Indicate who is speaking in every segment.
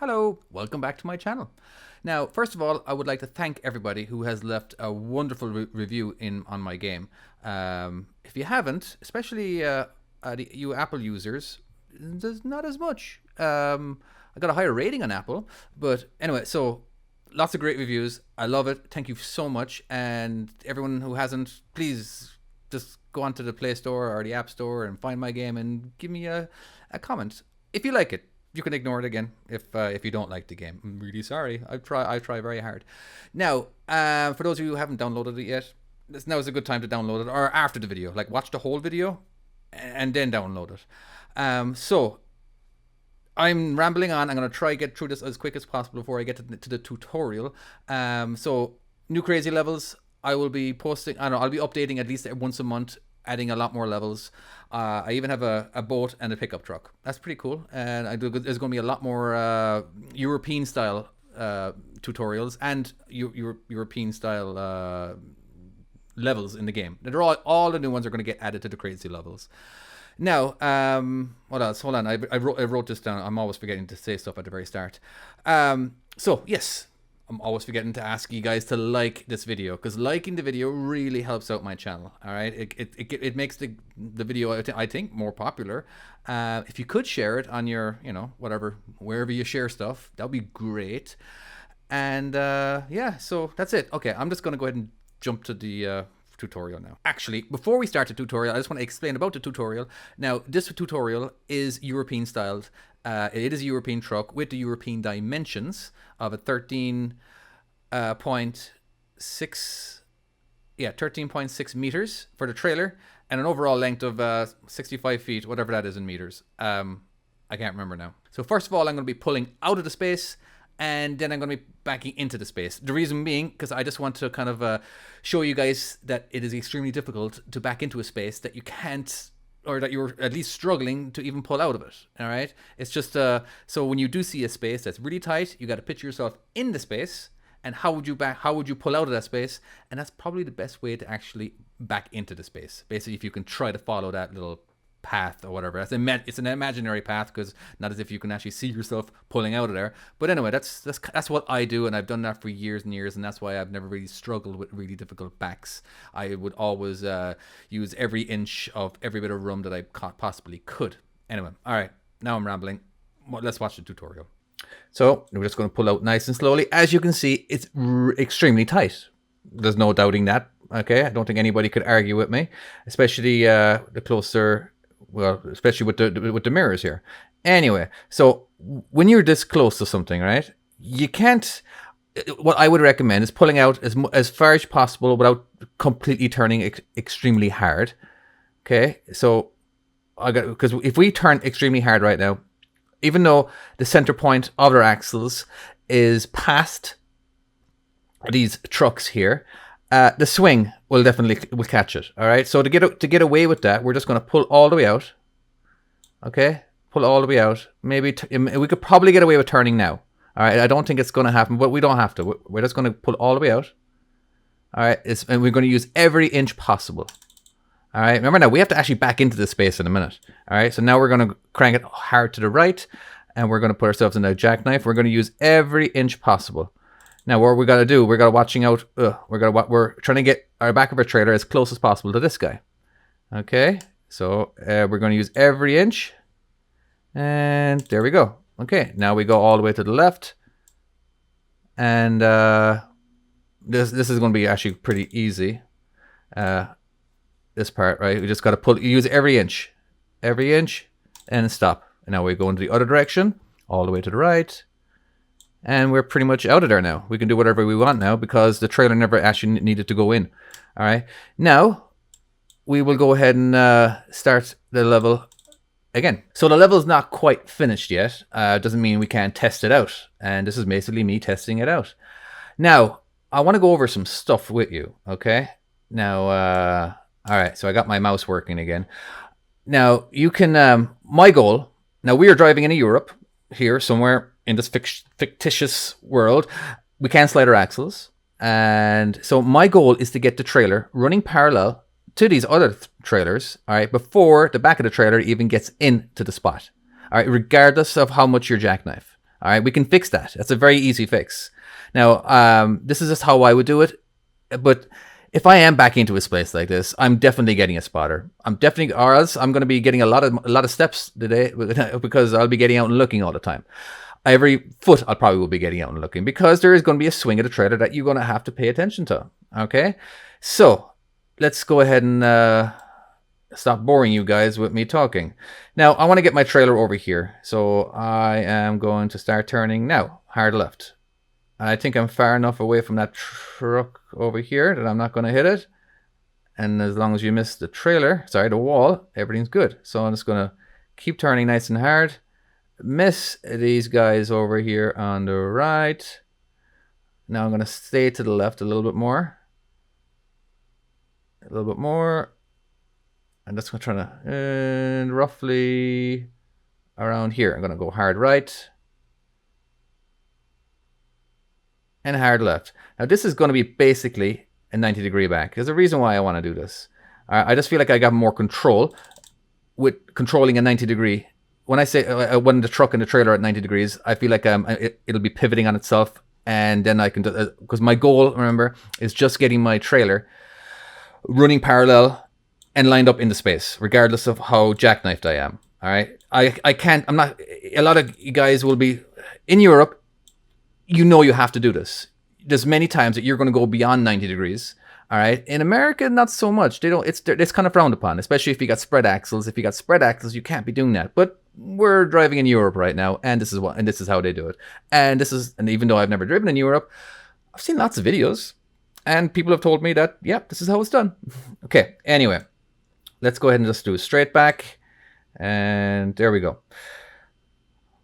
Speaker 1: Hello, welcome back to my channel. Now, first of all, I would like to thank everybody who has left a wonderful review on my game. If you haven't, especially you Apple users, there's not as much. I got a higher rating on Apple, but anyway, so lots of great reviews. I love it. Thank you so much. And everyone who hasn't, please just go onto the Play Store or the App Store and find my game and give me a comment if you like it. You can ignore it again if you don't like the game. I'm really sorry. I try very hard. Now, for those of you who haven't downloaded it yet, now is a good time to download it, or after the video. Like, watch the whole video and then download it. So I'm rambling on. I'm going to try get through this as quick as possible before I get to the tutorial. So new crazy levels. I will be posting. I don't know. I'll be updating at least once a month, adding a lot more levels. I even have a boat and a pickup truck. That's pretty cool. And there's going to be a lot more European style tutorials and European style levels in the game. They're all the new ones are going to get added to the crazy levels. Now, what else? Hold on. I wrote this down. I'm always forgetting to say stuff at the very start. So yes, I'm always forgetting to ask you guys to like this video, because liking the video really helps out my channel. All right, it makes the video, I think, more popular. If you could share it on your, whatever, wherever you share stuff, that would be great. And yeah, so that's it. Okay, I'm just gonna go ahead and jump to the tutorial now. Actually, before we start the tutorial, I just want to explain about the tutorial. Now, this tutorial is European styled. It is a European truck with the European dimensions of a 13.6 meters for the trailer, and an overall length of 65 feet, whatever that is in meters. I can't remember now. So first of all, I'm going to be pulling out of the space, and then I'm going to be backing into the space. The reason being, because I just want to kind of show you guys that it is extremely difficult to back into a space that you can't, or that you're at least struggling to even pull out of it. All right, it's just so when you do see a space that's really tight, you got to picture yourself in the space, and how would you pull out of that space? And that's probably the best way to actually back into the space. Basically, if you can try to follow that little path or whatever. It's an imaginary path, because not as if you can actually see yourself pulling out of there. But anyway, that's what I do, and I've done that for years and years, and that's why I've never really struggled with really difficult backs. I would always use every inch of every bit of room that I possibly could. Anyway, all right, now I'm rambling. Let's watch the tutorial. So we're just going to pull out nice and slowly. As you can see, it's extremely tight. There's no doubting that. Okay, I don't think anybody could argue with me, especially the closer. Well, especially with the mirrors here. Anyway, so when you're this close to something, right, you can't. What I would recommend is pulling out as far as possible without completely turning extremely hard. Okay, so because if we turn extremely hard right now, even though the center point of our axles is past these trucks here, the swing will definitely catch it. All right. So to get away with that, we're just going to pull all the way out. Okay, pull all the way out. Maybe we could probably get away with turning now. All right. I don't think it's going to happen, but we don't have to. We're just going to pull all the way out. All right. And we're going to use every inch possible. All right. Remember, now we have to actually back into the space in a minute. All right. So now we're going to crank it hard to the right, and we're going to put ourselves in a jackknife. We're going to use every inch possible. Now, what we got to do, watching out. We're trying to get our back of our trailer as close as possible to this guy. Okay, so we're going to use every inch, and there we go. Okay, now we go all the way to the left, and this is going to be actually pretty easy. This part, right? We just got to use every inch, and stop. And now we go into the other direction, all the way to the right. And we're pretty much out of there now. We can do whatever we want now, because the trailer never actually needed to go in. All right. Now, we will go ahead and start the level again. So the level is not quite finished yet. Doesn't mean we can't test it out. And this is basically me testing it out. Now, I want to go over some stuff with you. Okay. Now, all right. So I got my mouse working again. Now, you can, my goal, now we are driving into Europe here somewhere in this fictitious world. We can't slide our axles. And so my goal is to get the trailer running parallel to these other trailers, all right, before the back of the trailer even gets into the spot, all right, regardless of how much your jackknife. All right, we can fix that. That's a very easy fix. Now, this is just how I would do it. But if I am back into a space like this, I'm definitely getting a spotter. Or else I'm going to be getting a lot of steps today because I'll be getting out and looking all the time. Every foot I probably will be getting out and looking because there is going to be a swing of the trailer that you're going to have to pay attention to. Okay, so let's go ahead and stop boring you guys with me talking. Now, I want to get my trailer over here. So I am going to start turning now, hard left. I think I'm far enough away from that truck over here that I'm not going to hit it. And as long as you miss the the wall, everything's good. So I'm just going to keep turning nice and hard. Miss these guys over here on the right. Now I'm going to stay to the left a little bit more. A little bit more. And that's going to try to, and roughly around here. I'm going to go hard right. And hard left. Now this is going to be basically a 90-degree back. There's a reason why I want to do this. I just feel like I got more control with controlling a 90-degree. When I say when the truck and the trailer are at 90 degrees, I feel like it'll be pivoting on itself, and then I can do, because my goal, remember, is just getting my trailer running parallel and lined up into space, regardless of how jackknifed I am. All right, I can't. I'm not. A lot of you guys will be in Europe. You know you have to do this. There's many times that you're going to go beyond 90 degrees. All right. In America, not so much. They don't. It's kind of frowned upon, especially if you got spread axles. If you got spread axles, you can't be doing that. But we're driving in Europe right now, and this is how they do it. And even though I've never driven in Europe, I've seen lots of videos, and people have told me that, yeah, this is how it's done. Okay. Anyway, let's go ahead and just do a straight back, and there we go.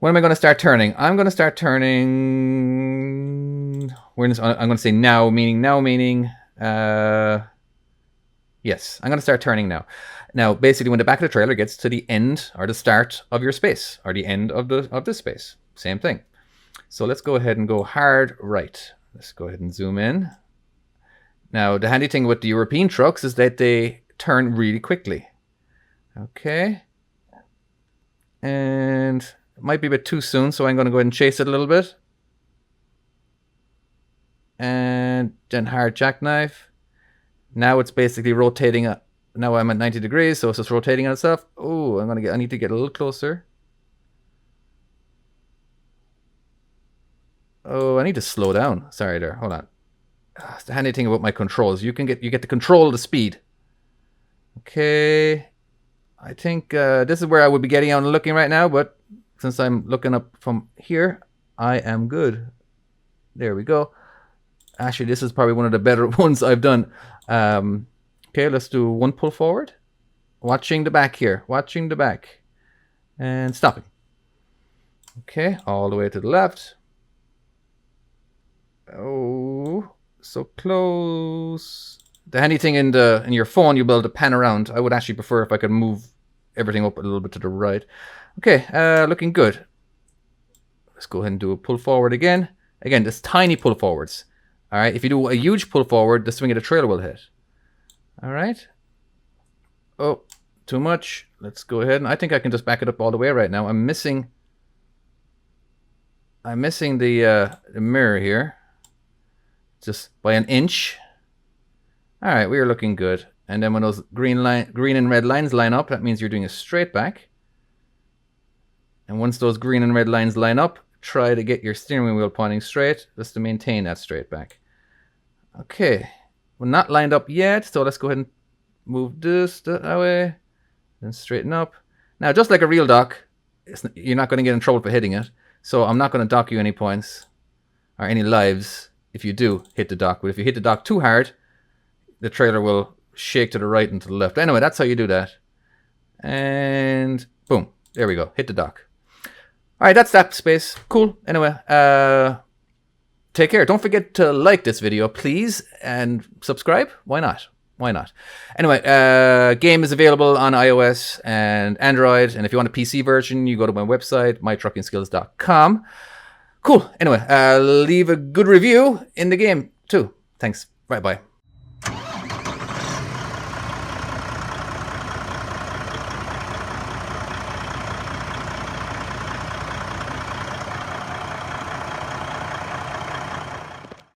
Speaker 1: When am I going to start turning? I'm going to start turning. I'm going to say now, meaning. Yes, I'm going to start turning now. Now, basically, when the back of the trailer gets to the end or the start of your space, or the end of this space, same thing. So let's go ahead and go hard right. Let's go ahead and zoom in. Now, the handy thing with the European trucks is that they turn really quickly. Okay. And it might be a bit too soon, so I'm going to go ahead and chase it a little bit. And then hard jackknife. Now it's basically rotating. Now I'm at 90 degrees, so it's just rotating on itself. Oh, I need to get a little closer. Oh, I need to slow down. Sorry there. Hold on. It's the handy thing about my controls. You get to control the speed. Okay. I think this is where I would be getting out and looking right now, but since I'm looking up from here, I am good. There we go. Actually, this is probably one of the better ones I've done. Okay, let's do one pull forward. Watching the back here. Watching the back. And stopping. Okay, all the way to the left. Oh, so close. The handy thing in your phone, you'll be able to pan around. I would actually prefer if I could move everything up a little bit to the right. Okay, looking good. Let's go ahead and do a pull forward again. Again, just tiny pull forwards. All right, if you do a huge pull forward, the swing of the trailer will hit. All right. Oh, too much. Let's go ahead, and I think I can just back it up all the way right now. I'm missing the mirror here, just by an inch. All right, we are looking good. And then when those green and red lines line up, that means you're doing a straight back. And once those green and red lines line up, try to get your steering wheel pointing straight, just to maintain that straight back. Okay, we're not lined up yet, so let's go ahead and move this that way, then straighten up. Now, just like a real dock, you're not going to get in trouble for hitting it, so I'm not going to dock you any points or any lives if you do hit the dock. But if you hit the dock too hard, the trailer will shake to the right and to the left. Anyway, that's how you do that. And boom, there we go, hit the dock. All right, that's that space. Cool. Anyway, take care. Don't forget to like this video, please, and subscribe. Why not? Why not? Anyway, game is available on iOS and Android, and if you want a PC version, you go to my website, mytruckingskills.com. Cool. Anyway, leave a good review in the game too. Thanks. Bye-bye.